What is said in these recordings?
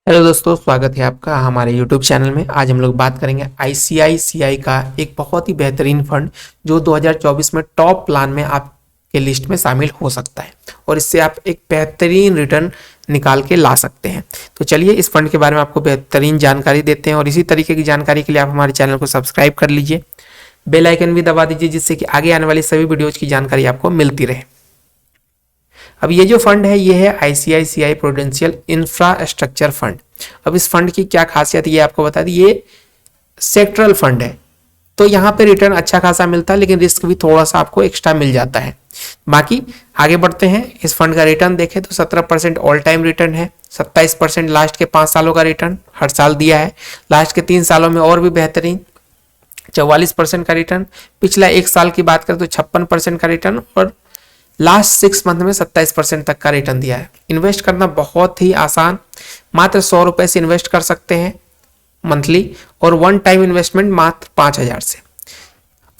Hello दोस्तों, स्वागत है आपका हमारे YouTube चैनल में। आज हम लोग बात करेंगे ICICI का एक बहुत ही बेहतरीन फंड जो 2024 में टॉप प्लान में आपके लिस्ट में शामिल हो सकता है और इससे आप एक बेहतरीन रिटर्न निकाल के ला सकते हैं। तो चलिए इस फंड के बारे में आपको बेहतरीन जानकारी देते हैं और इसी तरीके की जानकारी के लिए आप हमारे चैनल को सब्सक्राइब कर लीजिए, बेल आइकन भी दबा दीजिए जिससे कि आगे आने वाली सभी वीडियोज़ की जानकारी आपको मिलती रहे। अब ये जो फंड है ये है ICICI प्रूडेंशियल इंफ्रास्ट्रक्चर फंड। अब इस फंड की क्या खासियत ये आपको बता दी, ये सेक्टरल फंड है तो यहाँ पे रिटर्न अच्छा खासा मिलता है लेकिन रिस्क भी थोड़ा सा आपको एक्स्ट्रा मिल जाता है। बाकी आगे बढ़ते हैं। इस फंड का रिटर्न देखें तो 17% ऑल टाइम रिटर्न है, 27% लास्ट के 5 सालों का रिटर्न हर साल दिया है, लास्ट के 3 सालों में और भी बेहतरीन 44% का रिटर्न, पिछला 1 साल की बात करें तो 56% का रिटर्न और लास्ट 6 मंथ में 27% तक का रिटर्न दिया है। इन्वेस्ट करना बहुत ही आसान, मात्र 100 रुपए से इन्वेस्ट कर सकते हैं मंथली और वन टाइम इन्वेस्टमेंट मात्र 5,000 से।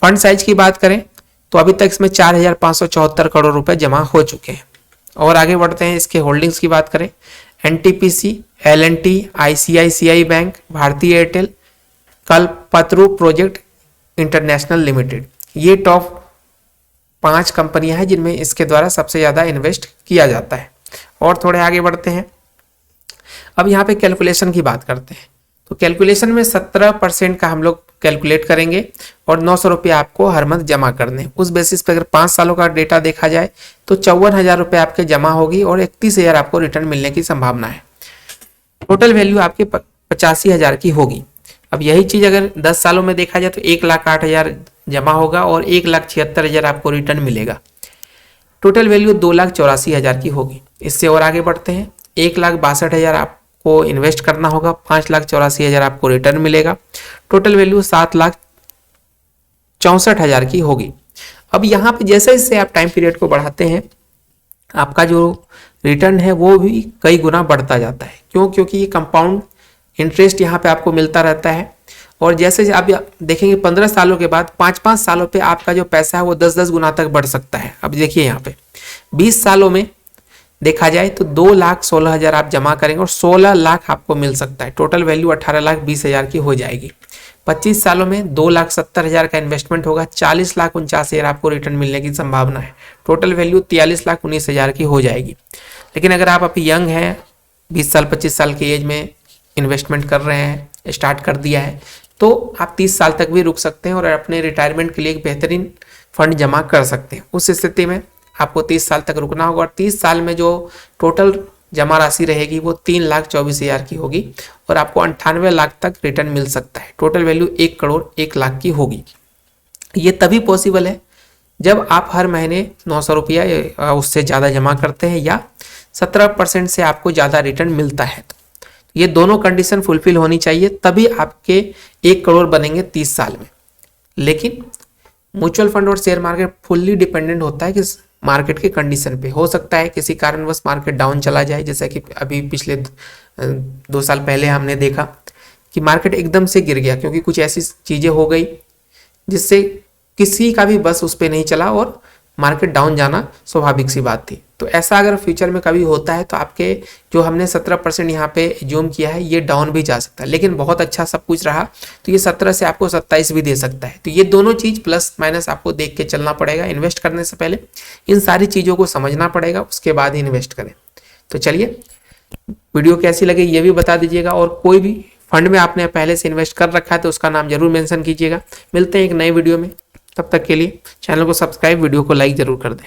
फंड साइज की बात करें तो अभी तक इसमें 4,574 करोड़ रुपए जमा हो चुके हैं। और आगे बढ़ते हैं, इसके होल्डिंग्स की बात करें NTPC, L&T, ICICI बैंक, भारतीय एयरटेल, कल्पतरु प्रोजेक्ट इंटरनेशनल लिमिटेड, ये टॉप 5 कंपनियां हैं जिनमें इसके द्वारा सबसे ज़्यादा इन्वेस्ट किया जाता है। और थोड़े आगे बढ़ते हैं। अब यहाँ पे कैलकुलेशन की बात करते हैं तो कैलकुलेशन में 17% का हम लोग कैलकुलेट करेंगे और 900 रुपये आपको हर मंथ जमा करने। उस बेसिस पे अगर 5 सालों का डेटा देखा जाए तो 54,000 रुपये आपके जमा होगी और 31,000 आपको रिटर्न मिलने की संभावना है। टोटल वैल्यू आपके 85,000 की होगी। अब यही चीज़ अगर 10 सालों में देखा जाए तो 1,08,000 जमा होगा और 1,76,000 आपको रिटर्न मिलेगा। टोटल वैल्यू 2,84,000 की होगी। इससे और आगे बढ़ते हैं, 1,62,000 आपको इन्वेस्ट करना होगा, 5,84,000 आपको रिटर्न मिलेगा। टोटल वैल्यू 7,64,000 की होगी। अब यहाँ पे जैसे जैसे आप टाइम पीरियड को बढ़ाते हैं आपका जो रिटर्न है वो भी कई गुना बढ़ता जाता है। क्यों? क्योंकि ये कंपाउंड इंटरेस्ट यहाँ पे आपको मिलता रहता है और जैसे आप देखेंगे 15 सालों के बाद 5-5 सालों पे आपका जो पैसा है वो 10-10 गुना तक बढ़ सकता है। अब देखिए यहाँ पे 20 सालों में देखा जाए तो 2,16,000 आप जमा करेंगे और 16 लाख आपको मिल सकता है। टोटल वैल्यू 18,20,000 की हो जाएगी। 25 सालों में 2,70,000 का इन्वेस्टमेंट होगा, 40,49,000 आपको रिटर्न मिलने की संभावना है। टोटल वैल्यू 43,19,000 की हो जाएगी। लेकिन अगर आप अभी यंग हैं, 20 साल 25 साल की एज में इन्वेस्टमेंट कर रहे हैं, स्टार्ट कर दिया है, तो आप 30 साल तक भी रुक सकते हैं और अपने रिटायरमेंट के लिए एक बेहतरीन फंड जमा कर सकते हैं। उस स्थिति में आपको 30 साल तक रुकना होगा और 30 साल में जो टोटल जमा राशि रहेगी वो 3,24,000 की होगी और आपको 98 लाख तक रिटर्न मिल सकता है। टोटल वैल्यू 1 करोड़ 1 लाख की होगी। ये तभी पॉसिबल है जब आप हर महीने 900 रुपया उससे ज़्यादा जमा करते हैं या 17% से आपको ज़्यादा रिटर्न मिलता है। ये दोनों कंडीशन फुलफिल होनी चाहिए, तभी आपके 1 करोड़ बनेंगे 30 साल में। लेकिन म्यूचुअल फंड और शेयर मार्केट फुल्ली डिपेंडेंट होता है कि मार्केट के कंडीशन पे। हो सकता है किसी कारणवश मार्केट डाउन चला जाए, जैसा कि अभी पिछले 2 साल पहले हमने देखा कि मार्केट एकदम से गिर गया क्योंकि कुछ ऐसी चीज़ें हो गई जिससे किसी का भी बस उस पर नहीं चला और मार्केट डाउन जाना स्वाभाविक सी बात थी। तो ऐसा अगर फ्यूचर में कभी होता है तो आपके जो हमने 17% यहाँ पे जूम किया है ये डाउन भी जा सकता है। लेकिन बहुत अच्छा सब कुछ रहा तो ये 17 से आपको 27 भी दे सकता है। तो ये दोनों चीज़ प्लस माइनस आपको देख के चलना पड़ेगा। इन्वेस्ट करने से पहले इन सारी चीज़ों को समझना पड़ेगा, उसके बाद ही इन्वेस्ट करें। तो चलिए, वीडियो कैसी लगी ये भी बता दीजिएगा और कोई भी फंड में आपने पहले से इन्वेस्ट कर रखा है तो उसका नाम जरूर मेंशन कीजिएगा। मिलते हैं एक नए वीडियो में, तब तक के लिए चैनल को सब्सक्राइब, वीडियो को लाइक जरूर कर दें।